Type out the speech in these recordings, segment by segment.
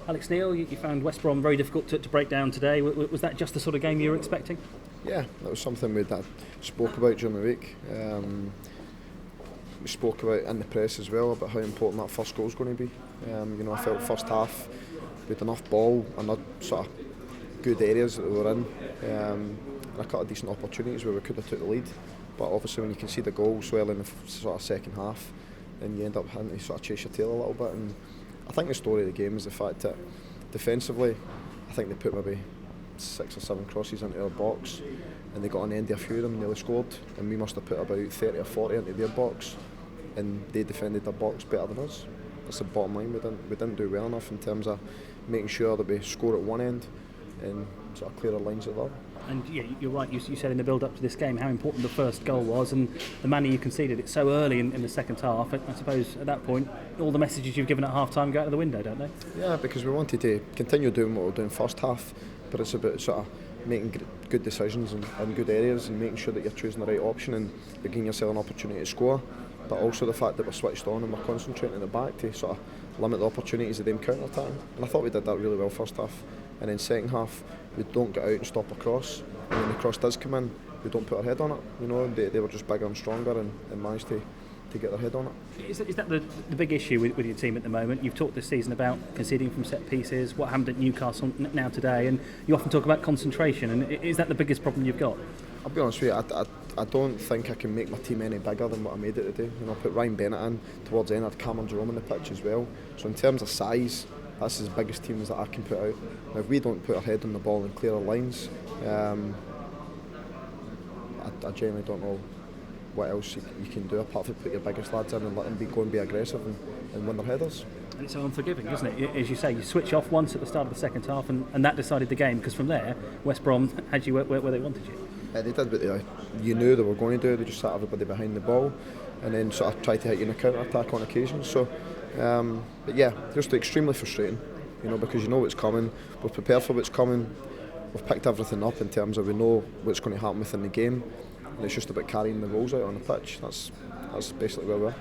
Alex Neil, you found West Brom very difficult to break down today. Was that just the sort of game you were expecting? Yeah, that was something we spoke about during the week. We spoke about in the press as well about how important that first goal is going to be. I felt first half with enough ball and sort of good areas that we were in, and a couple of decent opportunities where we could have took the lead. But obviously when you can see the goals well in the sort of second half, then you end up having to sort of chase your tail a little bit. And I think the story of the game is the fact that defensively, I think they put maybe 6 or 7 crosses into our box, and they got an end of a few of them, nearly scored, and we must have put about 30 or 40 into their box, and they defended their box better than us. That's the bottom line. We didn't do well enough in terms of making sure that we score at one end and sort of clear our lines at the other. And yeah, you're right, you said in the build-up to this game how important the first goal was, and the manner you conceded it so early in the second half. I suppose at that point all the messages you've given at half-time go out of the window, don't they? Yeah, because we wanted to continue doing what we were doing first half, but it's about sort of making good decisions in good areas and making sure that you're choosing the right option and you're giving yourself an opportunity to score, but also the fact that we're switched on and we're concentrating at the back to sort of limit the opportunities of them counter-attack. And I thought we did that really well first half. And then second half, we don't get out and stop a cross. And when the cross does come in, we don't put our head on it. They were just bigger and stronger and managed to get their head on it. Is that the big issue with your team at the moment? You've talked this season about conceding from set pieces, what happened at Newcastle now today, and you often talk about concentration. And is that the biggest problem you've got? I'll be honest with you, I don't think I can make my team any bigger than what I made it today. I put Ryan Bennett in towards the end, I had Cameron Jerome on the pitch as well. So in terms of size, that's as biggest teams that I can put out. Now, if we don't put our head on the ball and clear our lines, I genuinely don't know what else you can do apart from put your biggest lads in and let them go and be aggressive and win their headers. And it's so unforgiving, isn't it? As you say, you switch off once at the start of the second half and that decided the game, because from there West Brom had you where they wanted you. They did what you knew they were going to do. They just sat everybody behind the ball and then sort of tried to hit you in a counter-attack on occasion. So, but yeah, just extremely frustrating, because you know what's coming. We're prepared for what's coming. We've picked everything up in terms of we know what's going to happen within the game, and it's just about carrying the roles out on the pitch. That's basically where we are.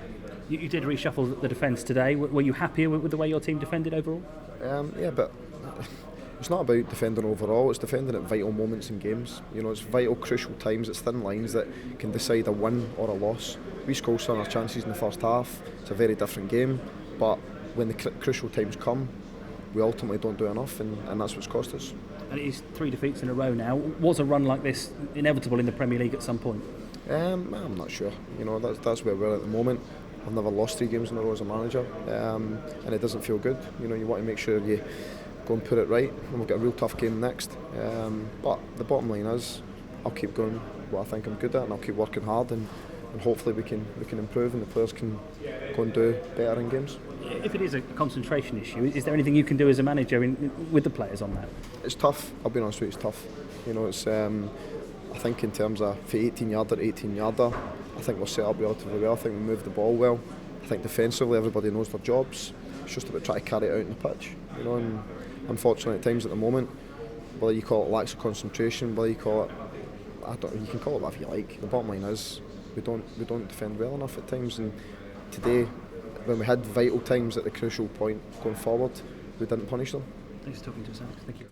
You did reshuffle the defence today. Were you happier with the way your team defended overall? Yeah, but it's not about defending overall, it's defending at vital moments in games. It's vital, crucial times, it's thin lines that can decide a win or a loss. We scored some of our chances in the first half, it's a very different game, but when the crucial times come, we ultimately don't do enough, and that's what's cost us. And it is 3 defeats in a row now. Was a run like this inevitable in the Premier League at some point? I'm not sure. That's where we're at the moment. I've never lost 3 games in a row as a manager, and it doesn't feel good. You want to make sure you go and put it right, and we've got a real tough game next. But the bottom line is, I'll keep going what I think I'm good at, and I'll keep working hard, and hopefully we can improve, and the players can go and do better in games. If it is a concentration issue, is there anything you can do as a manager with the players on that? It's tough. I'll be honest with you, it's tough. It's I think in terms of for 18-yarder, I think we're set up relatively well. I think we move the ball well. I think defensively everybody knows their jobs. It's just about trying to carry it out in the pitch. And unfortunately at times at the moment, whether you call it lack of concentration, whether you call it, you can call it whatever you like. The bottom line is we don't defend well enough at times. And today, when we had vital times at the crucial point going forward, we didn't punish them. Thanks for talking to us, Alex. Thank you.